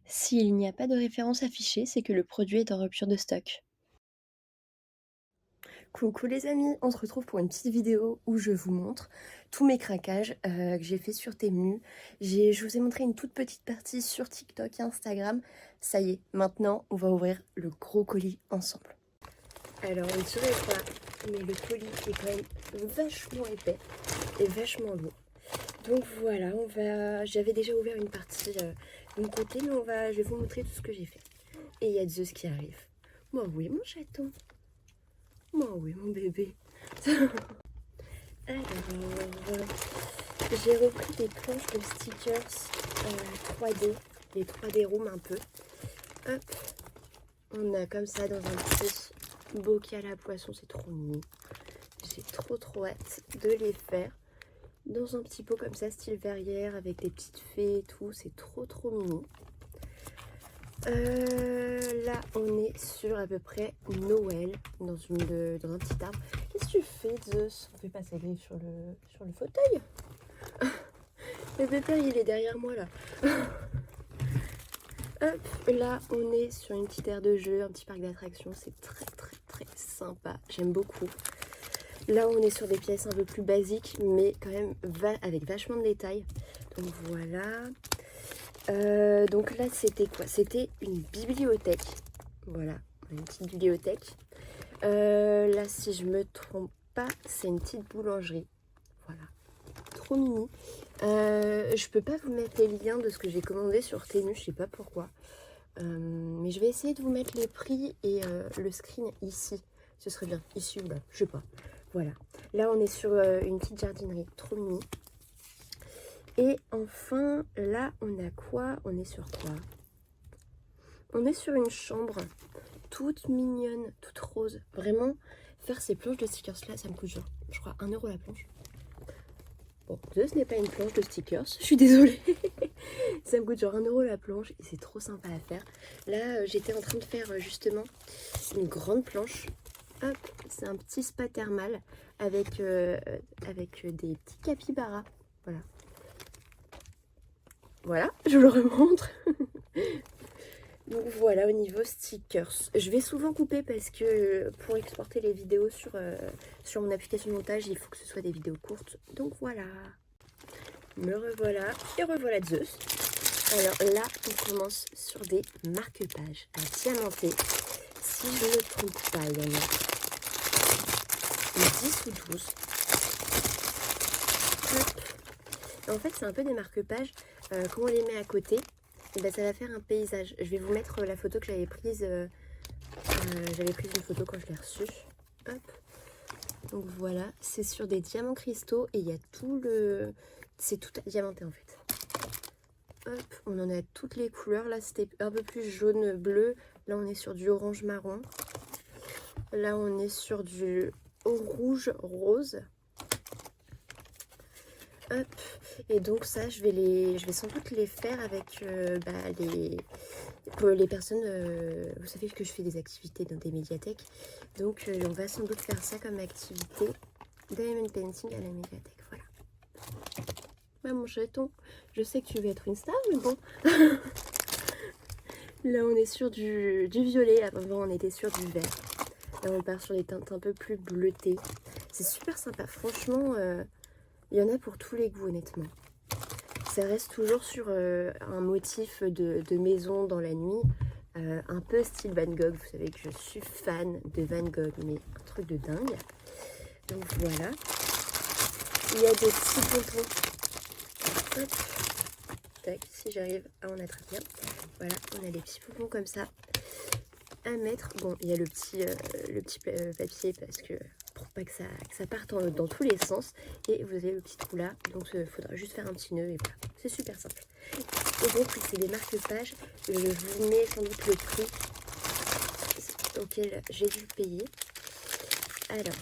S'il n'y a pas de référence affichée, c'est que le produit est en rupture de stock. Coucou les amis, on se retrouve pour une petite vidéo où je vous montre tous mes craquages que j'ai fait sur Temu. Je vous ai montré une toute petite partie sur TikTok et Instagram. Ça y est, maintenant on va ouvrir le gros colis ensemble. Alors on ne saurait pas, mais le colis est quand même vachement épais et vachement lourd. Donc voilà, j'avais déjà ouvert une partie de mon côté, mais je vais vous montrer tout ce que j'ai fait. Et il y a Zeus qui arrive. Moi oui mon chaton. Moi oui mon bébé. Alors, j'ai repris des planches de stickers 3D, les 3D room un peu. Hop, on a comme ça dans un petit bocal à poisson, c'est trop mignon. J'ai trop hâte de les faire dans un petit pot comme ça, style verrière, avec des petites fées et tout, c'est trop mignon. Là, on est sur à peu près Noël, dans un petit arbre. Qu'est-ce que tu fais, Zeus? On fait pas ça sur le fauteuil. Le pépère, il est derrière moi, là. Hop, là, on est sur une petite aire de jeu, un petit parc d'attractions. C'est très sympa. J'aime beaucoup. Là, on est sur des pièces un peu plus basiques, mais quand même avec vachement de détails. Donc voilà. Donc là, c'était quoi? C'était une bibliothèque. Voilà, une petite bibliothèque. Là, si je me trompe pas, c'est une petite boulangerie. Voilà, trop mini. Je peux pas vous mettre les liens de ce que j'ai commandé sur Temu, je sais pas pourquoi. Mais je vais essayer de vous mettre les prix et le screen ici. Ce serait bien, ici ou là, je sais pas. Voilà, là on est sur une petite jardinerie, trop mini. Et enfin, là on a quoi? On est sur quoi? On est sur une chambre toute mignonne, toute rose. Vraiment, faire ces planches de stickers là, ça me coûte genre, je crois, 1 euro la planche. Bon, ce n'est pas une planche de stickers, je suis désolée. Ça me coûte genre 1 euro la planche et c'est trop sympa à faire. Là, j'étais en train de faire justement une grande planche. Hop, c'est un petit spa thermal avec des petits capybaras. Voilà. Voilà, je le remontre. Donc voilà au niveau stickers. Je vais souvent couper parce que pour exporter les vidéos sur mon application de montage, il faut que ce soit des vidéos courtes. Donc voilà. Me revoilà et revoilà Zeus. Alors là, on commence sur des marque-pages à diamanter. Si je ne me trompe pas, il y en a 10 ou 12. Hop. En fait, c'est un peu des marque-pages. Quand on les met à côté, et ben, ça va faire un paysage. Je vais vous mettre la photo que j'avais prise. J'avais pris une photo quand je l'ai reçue. Hop. Donc voilà, c'est sur des diamants cristaux et il y a tout le... C'est tout diamanté en fait. Hop, on en a toutes les couleurs. Là, c'était un peu plus jaune, bleu. Là, on est sur du orange marron. Là, on est sur du rouge rose. Hop, et donc ça, je vais sans doute les faire avec pour les personnes, vous savez que je fais des activités dans des médiathèques, donc on va sans doute faire ça comme activité, diamond painting à la médiathèque, voilà. Ouais, mon chaton, je sais que tu veux être une star, mais bon. Là, on est sur du violet, là, avant, on était sur du vert. Là, on part sur des teintes un peu plus bleutées. C'est super sympa, franchement, il y en a pour tous les goûts, honnêtement. Ça reste toujours sur un motif de maison dans la nuit, un peu style Van Gogh. Vous savez que je suis fan de Van Gogh, mais un truc de dingue. Donc voilà. Il y a des petits pompons. Hop. Tac, si j'arrive à en attraper un. Voilà, on a des petits pompons comme ça à mettre. Bon, il y a le petit papier parce que pour pas que ça parte dans tous les sens. Et vous avez le petit trou là, donc il faudra juste faire un petit nœud et voilà. C'est super simple. Et donc c'est des marque-pages. Je vous mets sans doute le prix auquel j'ai dû payer. Alors,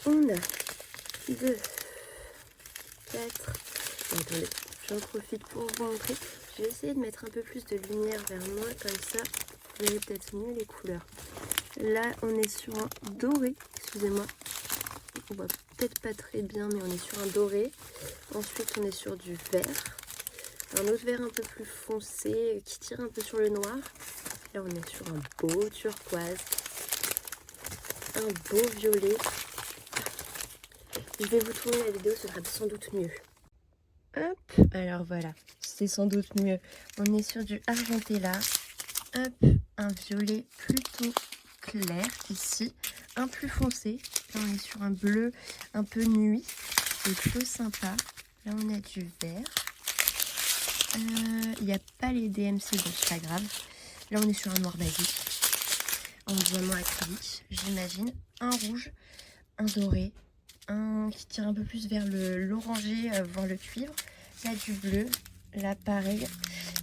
on a 2, 4. Attendez, j'en profite pour vous montrer. Je vais essayer de mettre un peu plus de lumière vers moi, comme ça vous verrez peut-être mieux les couleurs. Là, on est sur un doré, excusez-moi. peut-être pas très bien, mais on est sur un doré. Ensuite, on est sur du vert. Un autre vert un peu plus foncé qui tire un peu sur le noir. Là, on est sur un beau turquoise. Un beau violet. Je vais vous tourner la vidéo, ce sera sans doute mieux. Hop, alors voilà, c'est sans doute mieux. On est sur du argenté là. Hop, un violet plutôt clair ici. Un plus foncé. Là, on est sur un bleu un peu nuit. C'est plutôt sympa. Là, on a du vert. Il n'y a pas les DMC, donc c'est pas grave. Là, on est sur un noir basique. En diamant acrylique, j'imagine. Un rouge, un doré. Un qui tire un peu plus vers l'orangé, voire le cuivre. Là, du bleu. Là, pareil,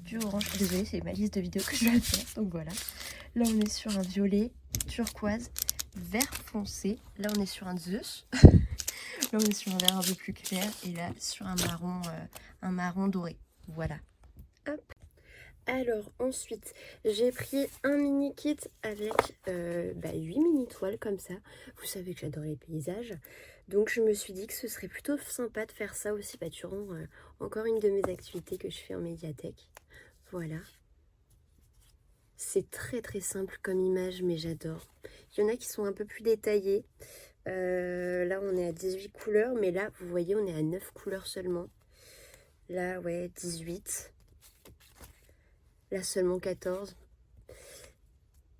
du orange. Désolée, c'est ma liste de vidéos que je vais faire. Donc voilà. Là, on est sur un violet, turquoise, vert foncé. Là, on est sur un Zeus. Là, on est sur un vert un peu plus clair. Et là, sur un marron doré. Voilà. Hop. Alors, ensuite, j'ai pris un mini kit avec 8 mini toiles comme ça. Vous savez que j'adore les paysages. Donc, je me suis dit que ce serait plutôt sympa de faire ça aussi durant encore une de mes activités que je fais en médiathèque. Voilà. C'est très très simple comme image, mais j'adore. Il y en a qui sont un peu plus détaillés. Là, on est à 18 couleurs, mais là, vous voyez, on est à 9 couleurs seulement. Là, ouais, 18. Là, seulement 14.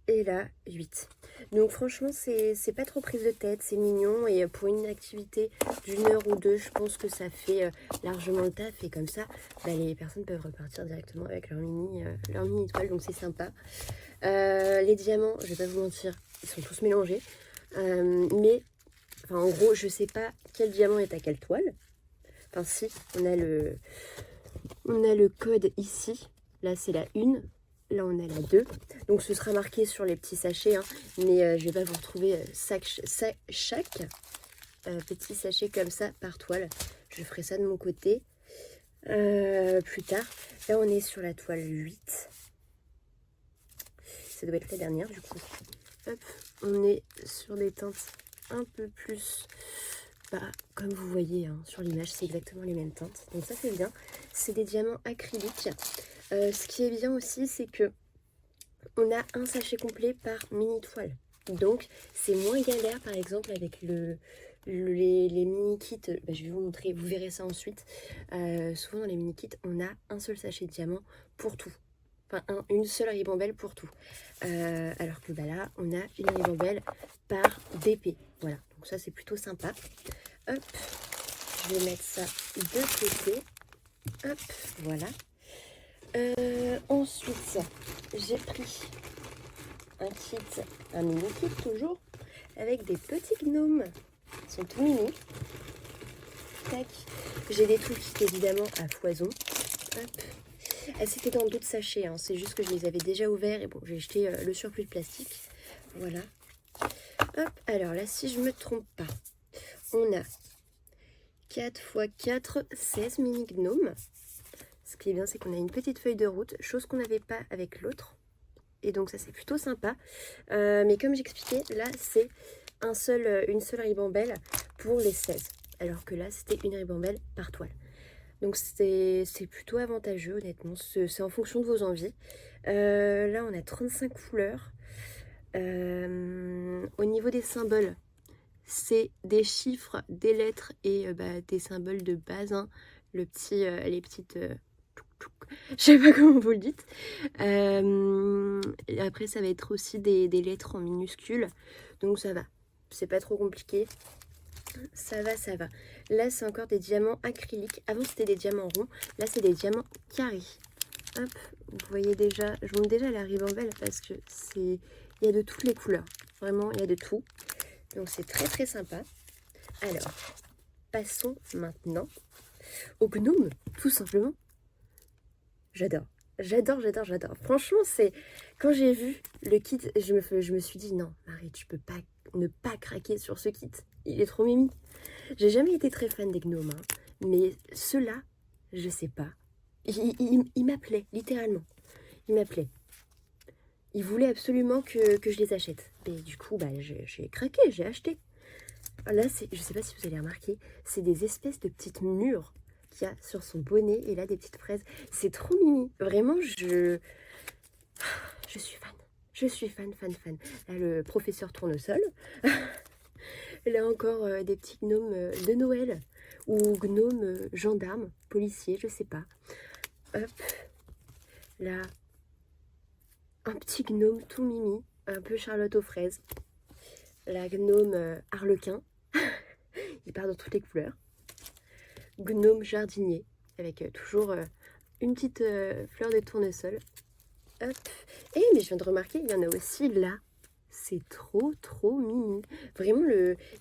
Et là, 8. Donc franchement, c'est pas trop prise de tête, c'est mignon. Et pour une activité d'une heure ou deux, je pense que ça fait largement le taf. Et comme ça, les personnes peuvent repartir directement avec leur mini toile. Donc c'est sympa. Les diamants, je vais pas vous mentir, ils sont tous mélangés. Mais en gros, je sais pas quel diamant est à quelle toile. Enfin si, on a le code ici. Là, c'est la 1. Là, on a la 2. Donc, ce sera marqué sur les petits sachets. Hein, mais je vais pas vous retrouver chaque petit sachet comme ça par toile. Je ferai ça de mon côté plus tard. Là, on est sur la toile 8. Ça doit être la dernière, du coup. Hop, on est sur des teintes un peu plus... comme vous voyez sur l'image, c'est exactement les mêmes teintes. Donc, ça, c'est bien. C'est des diamants acryliques. Ce qui est bien aussi, c'est que on a un sachet complet par mini toile. Donc, c'est moins galère, par exemple, avec les mini kits. Je vais vous montrer, vous verrez ça ensuite. Souvent, dans les mini kits, on a un seul sachet de diamant pour tout. Enfin, une seule ribambelle pour tout. Alors que là, on a une ribambelle par DP. Voilà, donc ça, c'est plutôt sympa. Hop, je vais mettre ça de côté. Hop, voilà. Ensuite, j'ai pris un mini kit toujours, avec des petits gnomes. Ils sont tout mini. Tac. J'ai des toolkits évidemment à foison. Hop. C'était dans d'autres sachets, hein. C'est juste que je les avais déjà ouverts et bon, j'ai jeté le surplus de plastique. Voilà. Hop. Alors là, si je me trompe pas, on a 4 x 4, 16 mini gnomes. Ce qui est bien, c'est qu'on a une petite feuille de route, chose qu'on n'avait pas avec l'autre. Et donc ça, c'est plutôt sympa. Mais comme j'expliquais, là, c'est une seule ribambelle pour les 16. Alors que là, c'était une ribambelle par toile. Donc c'est plutôt avantageux, honnêtement. C'est en fonction de vos envies. Là, on a 35 couleurs. Au niveau des symboles, c'est des chiffres, des lettres et des symboles de base. Hein. Les petites... je sais pas comment vous le dites. Après, ça va être aussi des lettres en minuscules. Donc ça va. C'est pas trop compliqué. Ça va, ça va. Là, c'est encore des diamants acryliques. Avant, c'était des diamants ronds. Là, c'est des diamants carrés. Hop, vous voyez déjà. Je vous montre déjà la ribambelle parce que il y a de toutes les couleurs. Vraiment, il y a de tout. Donc, c'est très, très sympa. Alors, passons maintenant au gnome, tout simplement. J'adore. J'adore. Franchement, quand j'ai vu le kit, je me suis dit non, Marie, tu peux pas ne pas craquer sur ce kit. Il est trop mimi. J'ai jamais été très fan des gnomes, hein, mais ceux-là, je sais pas. Il m'appelait, littéralement. Il m'appelait. Il voulait absolument que je les achète. Et du coup, j'ai craqué, j'ai acheté. Là, je sais pas si vous allez remarquer, c'est des espèces de petites mûres qu'il y a sur son bonnet. Et là, des petites fraises. C'est trop mimi. Vraiment, je suis fan. Je suis fan, fan, fan. Là, le professeur tournesol. Là encore, des petits gnomes de Noël. Ou gnomes gendarmes, policiers, je sais pas. Hop. Là, un petit gnome tout mimi. Un peu Charlotte aux fraises. La gnome harlequin. Il part dans toutes les couleurs. Gnome jardinier. Avec toujours une petite fleur de tournesol. Hop. Et mais je viens de remarquer, il y en a aussi là. C'est trop trop mimi. Vraiment,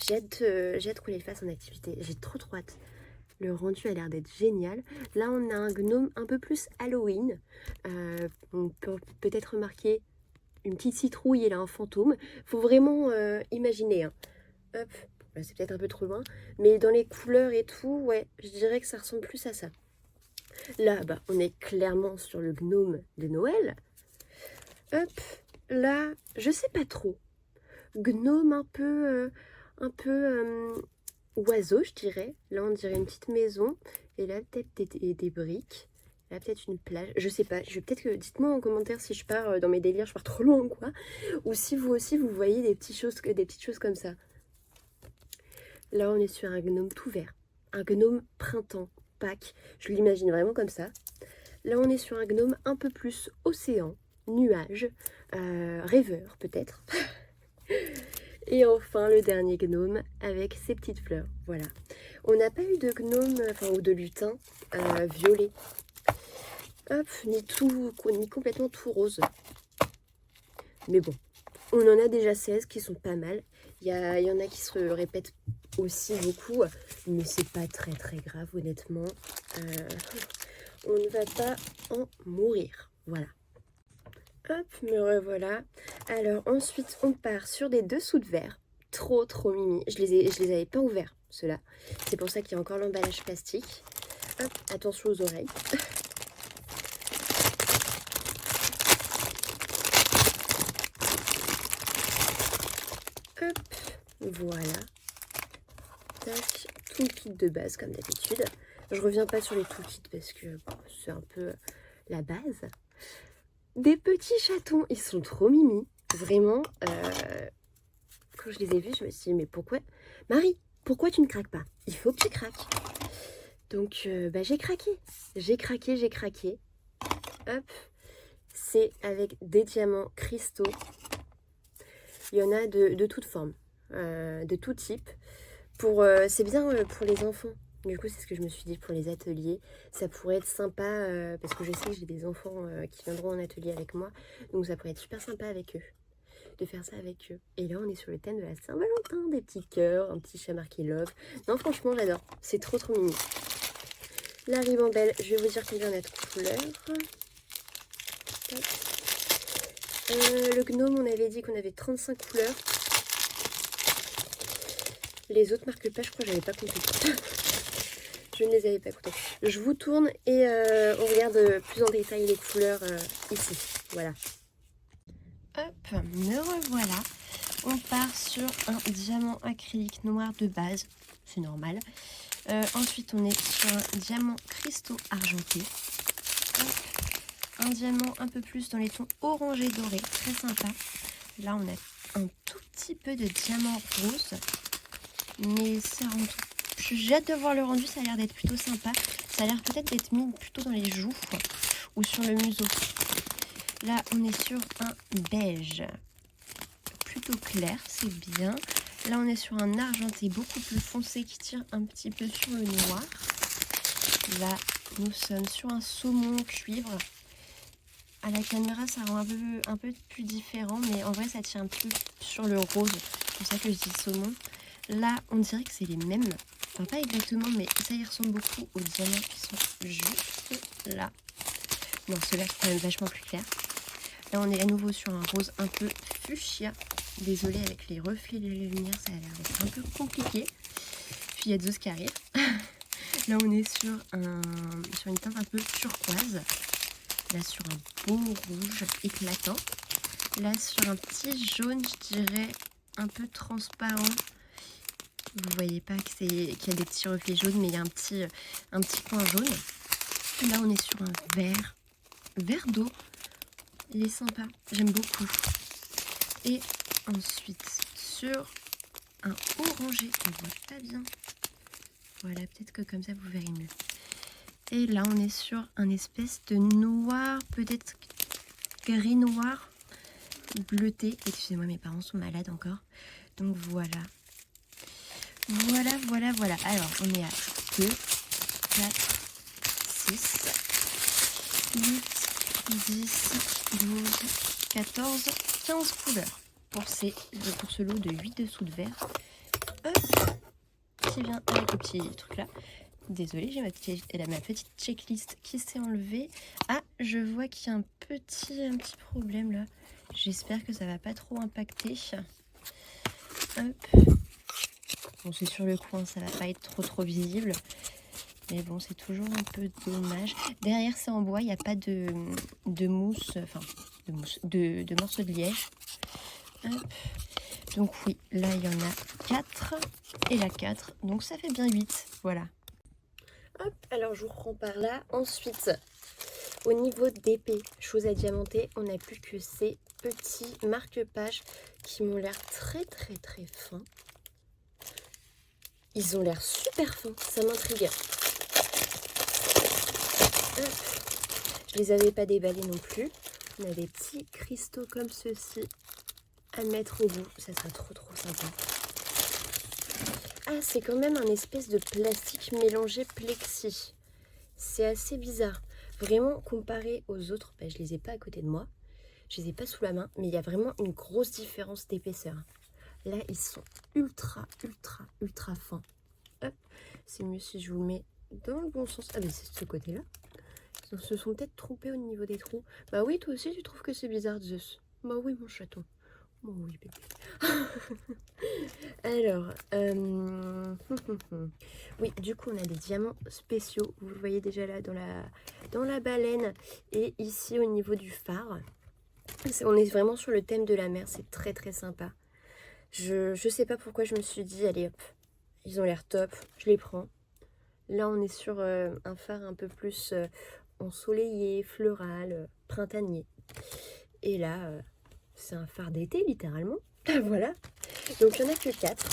j'ai hâte qu'on les fasse en activité. J'ai trop trop hâte. Le rendu a l'air d'être génial. Là, on a un gnome un peu plus Halloween. On peut peut-être remarquer une petite citrouille et là un fantôme. Faut vraiment imaginer. Hein. Hop. Là, c'est peut-être un peu trop loin. Mais dans les couleurs et tout, ouais, je dirais que ça ressemble plus à ça. Là, bah, on est clairement sur le gnome de Noël. Hop, là, je sais pas trop. Gnome un peu oiseau, je dirais. Là, on dirait une petite maison. Et là, peut-être des briques. Là, peut-être une plage. Je sais pas. Peut-être que dites-moi en commentaire si je pars dans mes délires, je pars trop loin ou quoi. Ou si vous aussi, vous voyez des petites choses comme ça. Là, on est sur un gnome tout vert. Un gnome printemps, Pâques. Je l'imagine vraiment comme ça. Là, on est sur un gnome un peu plus océan, nuage, rêveur peut-être. Et enfin, le dernier gnome avec ses petites fleurs. Voilà. On n'a pas eu de gnome, ou de lutin violet. Hop, ni complètement tout rose. Mais bon, on en a déjà 16 qui sont pas mal. Il y en a qui se répètent aussi beaucoup, mais c'est pas très très grave honnêtement. On ne va pas en mourir. Voilà. Hop, me revoilà. Alors ensuite, on part sur des dessous de verre. Trop trop mimi. Je les avais pas ouverts, ceux-là. C'est pour ça qu'il y a encore l'emballage plastique. Hop, attention aux oreilles. Hop, voilà. Tac, toolkit de base comme d'habitude. Je reviens pas sur les toolkits parce que bon, c'est un peu la base. Des petits chatons, ils sont trop mimi. Vraiment, quand je les ai vus, je me suis dit, mais pourquoi Marie, pourquoi tu ne craques pas? Il faut que tu craques. Donc, j'ai craqué. J'ai craqué. Hop, c'est avec des diamants cristaux. Il y en a de toutes formes, de tout type. C'est bien pour les enfants. Du coup, c'est ce que je me suis dit pour les ateliers. Ça pourrait être sympa, parce que je sais que j'ai des enfants qui viendront en atelier avec moi. Donc ça pourrait être super sympa avec eux, de faire ça avec eux. Et là, on est sur le thème de la Saint-Valentin, des petits cœurs, un petit chat marqué love. Non, franchement, j'adore. C'est trop trop mignon. La ribambelle, je vais vous dire combien on a de couleurs. Le gnome, on avait dit qu'on avait 35 couleurs. Les autres marquent pas, je crois que j'avais pas compté. Je ne les avais pas comptés. Je vous tourne et on regarde plus en détail les couleurs ici. Voilà. Hop, me revoilà. On part sur un diamant acrylique noir de base. C'est normal. Ensuite, on est sur un diamant cristaux argenté. Hop. Un diamant un peu plus dans les tons orangés dorés. Très sympa. Là, on a un tout petit peu de diamant rose. Mais ça rend tout. J'ai hâte de voir le rendu, ça a l'air d'être plutôt sympa. Ça a l'air peut-être d'être mis plutôt dans les joues ou sur le museau. Là, on est sur un beige plutôt clair, c'est bien. Là, on est sur un argenté beaucoup plus foncé qui tire un petit peu sur le noir. Là, nous sommes sur un saumon cuivre. À la caméra, ça rend un peu plus différent, mais en vrai, ça tire un peu sur le rose. C'est pour ça que je dis saumon. Là, on dirait que c'est les mêmes. Enfin, pas exactement, mais ça y ressemble beaucoup aux diamants qui sont juste là. Non, ceux-là sont quand même vachement plus clairs. Là, on est à nouveau sur un rose un peu fuchsia. Désolée, avec les reflets de lumière, ça a l'air d'être un peu compliqué. Puis il y a Zeus qui arrive. Là, on est sur une teinte un peu turquoise. Là, sur un beau rouge éclatant. Là, sur un petit jaune, je dirais un peu transparent. Vous voyez pas que qu'il y a des petits reflets jaunes, mais il y a un petit point jaune. Là, on est sur un vert d'eau. Il est sympa, j'aime beaucoup. Et ensuite, sur un orangé, on voit pas bien. Voilà, peut-être que comme ça, vous verrez mieux. Et là, on est sur un espèce de noir, peut-être gris noir, bleuté. Excusez-moi, mes parents sont malades encore. Donc voilà. Voilà. Alors, on est à 2, 4, 6, 8, 10, 12, 14, 15 couleurs pour ce lot de 8 dessous de verre. Hop, qui vient avec le petit truc là. Désolée, j'ai ma petite checklist qui s'est enlevée. Ah, je vois qu'il y a un petit problème là. J'espère que ça va pas trop impacter. Hop. Bon, c'est sur le coin, ça va pas être trop visible. Mais bon, c'est toujours un peu dommage. Derrière, c'est en bois, il n'y a pas de mousse, enfin, de morceaux de liège. Hop. Donc oui, là, il y en a 4. Et la 4, donc ça fait bien 8. Voilà. Hop, alors je vous reprends par là. Ensuite, au niveau d'épée, chose à diamanter, on n'a plus que ces petits marque-pages qui m'ont l'air très fins. Ils ont l'air super fins, ça m'intrigue. Je les avais pas déballés non plus. On a des petits cristaux comme ceci à mettre au bout. Ça sera trop sympa. Ah, c'est quand même un espèce de plastique mélangé plexi. C'est assez bizarre. Vraiment, comparé aux autres, je les ai pas à côté de moi. Je les ai pas sous la main, mais il y a vraiment une grosse différence d'épaisseur. Là, ils sont ultra fins. Hop, c'est mieux si je vous le mets dans le bon sens. Ah, mais c'est de ce côté-là. Ils se sont peut-être trompés au niveau des trous. Bah oui, toi aussi, tu trouves que c'est bizarre, Zeus? Bah oui, mon chaton. Bah oui, bébé. Alors, oui, du coup, on a des diamants spéciaux. Vous le voyez déjà là dans la baleine. Et ici, au niveau du phare. On est vraiment sur le thème de la mer. C'est très sympa. Je sais pas pourquoi je me suis dit, allez hop, ils ont l'air top, je les prends. Là, on est sur un phare un peu plus ensoleillé, floral, printanier. Et là, c'est un phare d'été, littéralement. Voilà. Donc, il n'y en a que 4.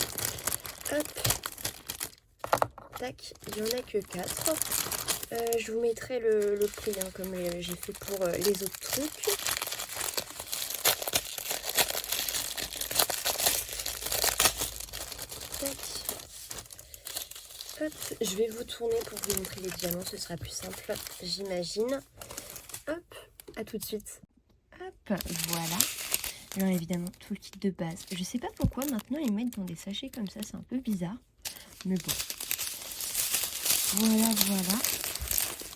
Hop. Tac, il n'y en a que 4. Je vous mettrai le prix, hein, comme j'ai fait pour les autres trucs. Hop, je vais vous tourner pour vous montrer les diamants, ce sera plus simple, j'imagine. Hop, à tout de suite. Hop, voilà. Alors évidemment, tout le kit de base. Je sais pas pourquoi maintenant ils mettent dans des sachets comme ça, c'est un peu bizarre. Mais bon. Voilà.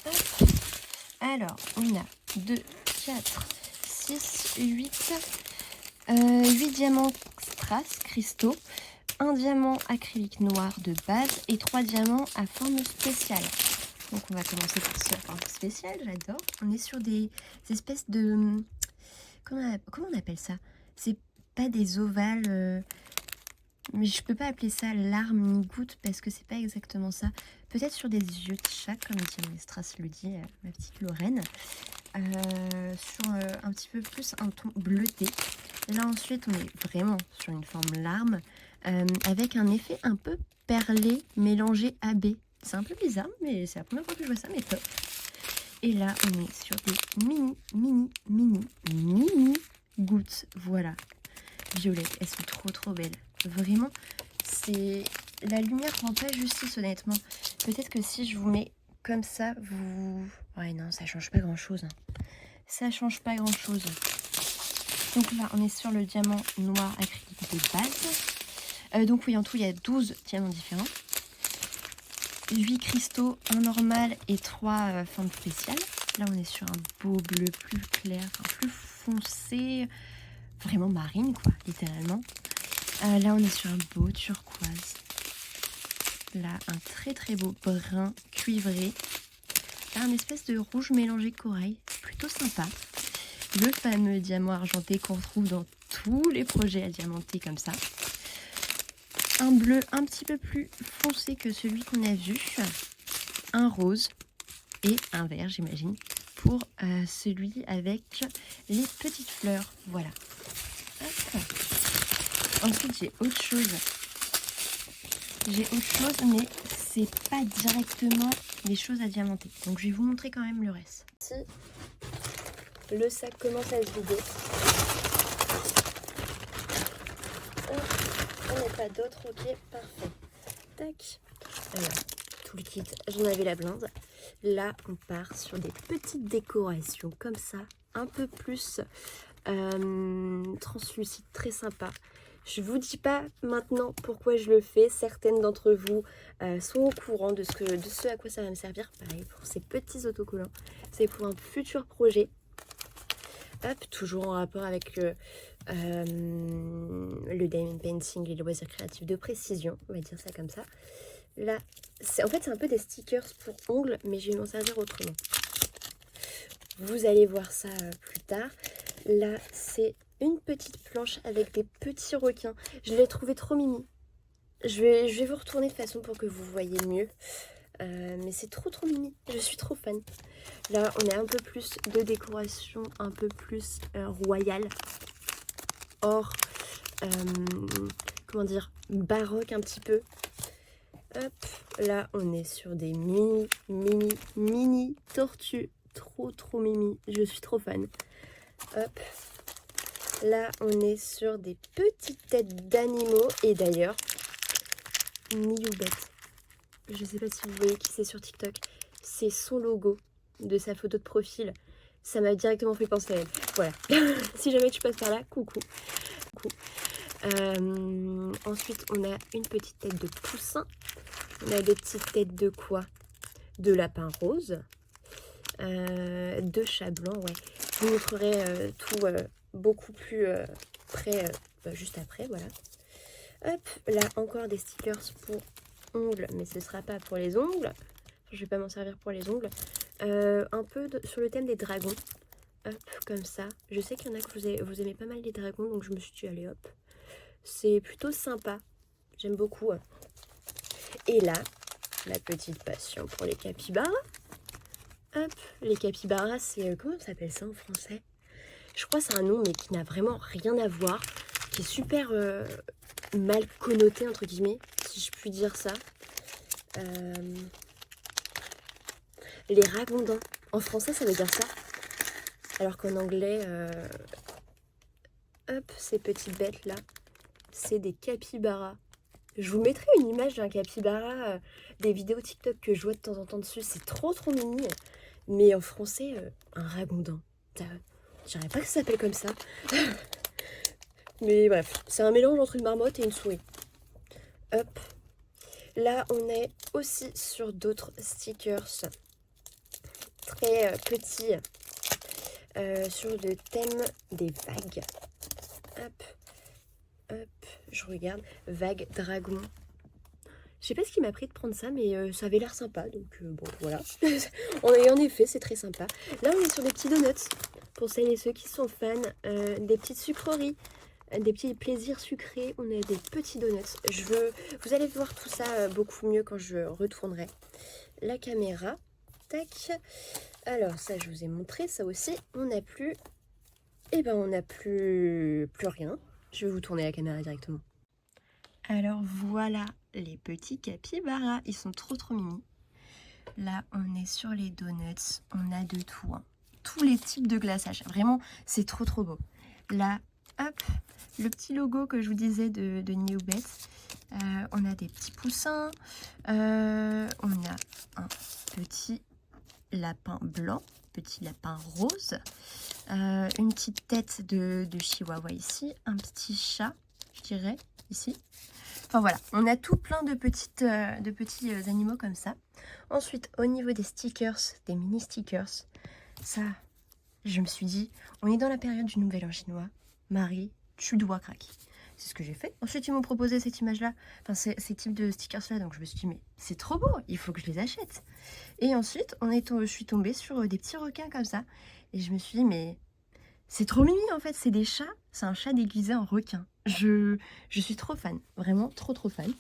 Hop. Alors, on a 2, 4, 6, 8. 8 diamants strass, cristaux. Un diamant acrylique noir de base et 3 diamants à forme spéciale. Donc on va commencer par ce forme spéciale, j'adore. On est sur des espèces de... Comment on appelle ça? C'est pas des ovales, mais je peux pas appeler ça larmes ni gouttes parce que c'est pas exactement ça. Peut-être sur des yeux de chat, comme Diamant Strass le dit, ma petite Lorraine. Sur un petit peu plus un ton bleuté. Là ensuite on est vraiment sur une forme larme. Avec un effet un peu perlé mélangé à baie. C'est un peu bizarre, mais c'est la première fois que je vois ça, mais top. Et là, on est sur des mini gouttes. Voilà. Violettes, elles sont trop belles. Vraiment, c'est... La lumière rend pas justice, honnêtement. Peut-être que si je vous mets comme ça, vous... Ouais, non, ça change pas grand-chose. Ça change pas grand-chose. Donc là, on est sur le diamant noir acrylique de base. Donc oui, en tout, il y a 12 diamants différents. 8 cristaux, un normal et 3 formes spéciales. Là, on est sur un beau bleu plus clair, enfin, plus foncé. Vraiment marine, quoi, littéralement. Là, on est sur un beau turquoise. Là, un très beau brun cuivré. Là, un espèce de rouge mélangé corail. Plutôt sympa. Le fameux diamant argenté qu'on retrouve dans tous les projets à diamanter comme ça. un bleu un petit peu plus foncé que celui qu'on a vu, un rose et un vert, j'imagine, pour celui avec les petites fleurs. Voilà. Hop. Ensuite, j'ai autre chose. Mais c'est pas directement des choses à diamanter. Donc, je vais vous montrer quand même le reste. Si le sac commence à se vider, on n'est pas d'autre. Ok, parfait. Tac. Alors, tout le kit, j'en avais la blinde. Là, on part sur des petites décorations comme ça, un peu plus translucide, très sympa. Je vous dis pas maintenant pourquoi je le fais. Certaines d'entre vous sont au courant de ce à quoi ça va me servir. Pareil pour ces petits autocollants. C'est pour un futur projet. Hop, toujours en rapport avec le diamond painting, les loisirs créatifs de précision. On va dire ça comme ça. Là, en fait, c'est un peu des stickers pour ongles, mais je vais m'en servir autrement. Vous allez voir ça plus tard. Là, c'est une petite planche avec des petits requins. Je l'ai trouvé trop mimi. Je vais vous retourner de façon pour que vous voyez mieux. Mais c'est trop mimi. Je suis trop fan. Là, on a un peu plus de décoration, un peu plus royale. Or, comment dire, baroque un petit peu. Hop, là, on est sur des mini tortues. Trop mimi. Je suis trop fan. Hop. Là, on est sur des petites têtes d'animaux. Et d'ailleurs, Nioubet. Je sais pas si vous voyez qui c'est sur TikTok. C'est son logo de sa photo de profil. Ça m'a directement fait penser à elle. Voilà. Si jamais tu passes par là, coucou. Ensuite, on a une petite tête de poussin. On a des petites têtes de quoi? De lapin rose. De chat blanc, ouais. Je vous montrerai tout beaucoup plus près juste après, voilà. Hop, là encore des stickers pour ongles, mais ce sera pas pour les ongles. Je vais pas m'en servir pour les ongles. Un peu sur le thème des dragons. Hop, comme ça. Je sais qu'il y en a que vous aimez pas mal les dragons, donc je me suis dit, allez hop. C'est plutôt sympa. J'aime beaucoup. Et là, la petite passion pour les capybaras. Hop, les capybaras, c'est... comment ça s'appelle ça en français? Je crois que c'est un nom, mais qui n'a vraiment rien à voir. Qui est super mal connoté, entre guillemets, si je puis dire ça. Les ragondins. En français, ça veut dire ça. Alors qu'en anglais... hop, ces petites bêtes-là, c'est des capybaras. Je vous mettrai une image d'un capybara, des vidéos TikTok que je vois de temps en temps dessus. C'est trop mignon. Mais en français, un ragondin. Je dirais pas que ça s'appelle comme ça. Mais bref, c'est un mélange entre une marmotte et une souris. Hop. Là, on est aussi sur d'autres stickers très petits sur le thème des vagues. Hop. Hop, je regarde. Vague dragon. Je sais pas ce qui m'a pris de prendre ça, mais ça avait l'air sympa. Donc bon, voilà. Et en effet, c'est très sympa. Là, on est sur des petits donuts. Pour celles et ceux qui sont fans, des petites sucreries, des petits plaisirs sucrés. On a des petits donuts. Vous allez voir tout ça beaucoup mieux quand je retournerai la caméra. Tac. Alors, ça, je vous ai montré. Ça aussi, on n'a plus... Eh ben, on n'a plus rien. Je vais vous tourner la caméra directement. Alors voilà les petits capybaras, ils sont trop mimi. Là on est sur les donuts, on a de tout, hein. Tous les types de glaçage, vraiment c'est trop beau. Là hop, le petit logo que je vous disais de Nioubet. On a des petits poussins, on a un petit lapin blanc, petit lapin rose, une petite tête de chihuahua ici, un petit chat je dirais ici. Enfin voilà, on a tout plein de petits animaux comme ça. Ensuite, au niveau des stickers, des mini stickers, ça, je me suis dit, on est dans la période du Nouvel An chinois. Marie, tu dois craquer. C'est ce que j'ai fait. Ensuite, ils m'ont proposé cette image-là, enfin ces types de stickers-là. Donc je me suis dit, mais c'est trop beau, il faut que je les achète. Et ensuite, je suis tombée sur des petits requins comme ça. Et je me suis dit, mais C'est trop mimi en fait, c'est des chats, c'est un chat déguisé en requin. Je suis trop fan, vraiment trop fan.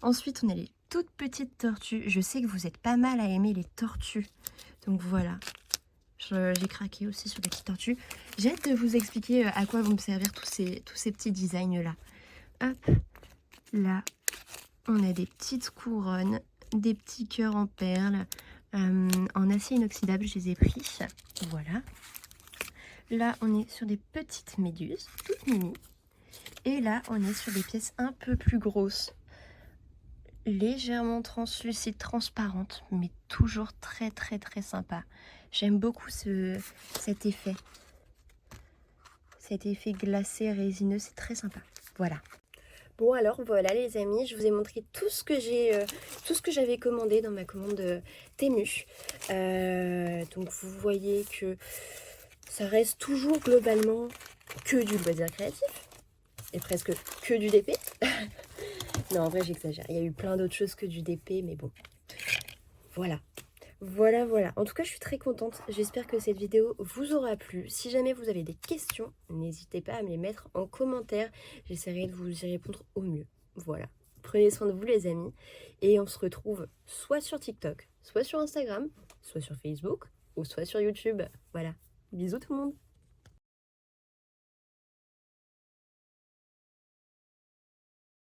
Ensuite, on a les toutes petites tortues. Je sais que vous êtes pas mal à aimer les tortues. Donc voilà, j'ai craqué aussi sur les petites tortues. J'ai hâte de vous expliquer à quoi vont me servir tous ces petits designs là. Hop, là, on a des petites couronnes, des petits cœurs en perles, en acier inoxydable, je les ai pris. Voilà. Là, on est sur des petites méduses, toutes mini. Et là, on est sur des pièces un peu plus grosses, légèrement translucides, transparentes, mais toujours très sympa. J'aime beaucoup cet effet. Cet effet glacé, résineux, c'est très sympa. Voilà. Bon alors voilà les amis, je vous ai montré tout ce que j'avais commandé dans ma commande Temu. Donc vous voyez que ça reste toujours globalement que du loisir créatif et presque que du DP. Non, en vrai j'exagère, il y a eu plein d'autres choses que du DP, mais bon, voilà. Voilà. En tout cas, je suis très contente. J'espère que cette vidéo vous aura plu. Si jamais vous avez des questions, n'hésitez pas à me les mettre en commentaire. J'essaierai de vous y répondre au mieux. Voilà. Prenez soin de vous les amis. Et on se retrouve soit sur TikTok, soit sur Instagram, soit sur Facebook, ou soit sur YouTube. Voilà. Bisous tout le monde.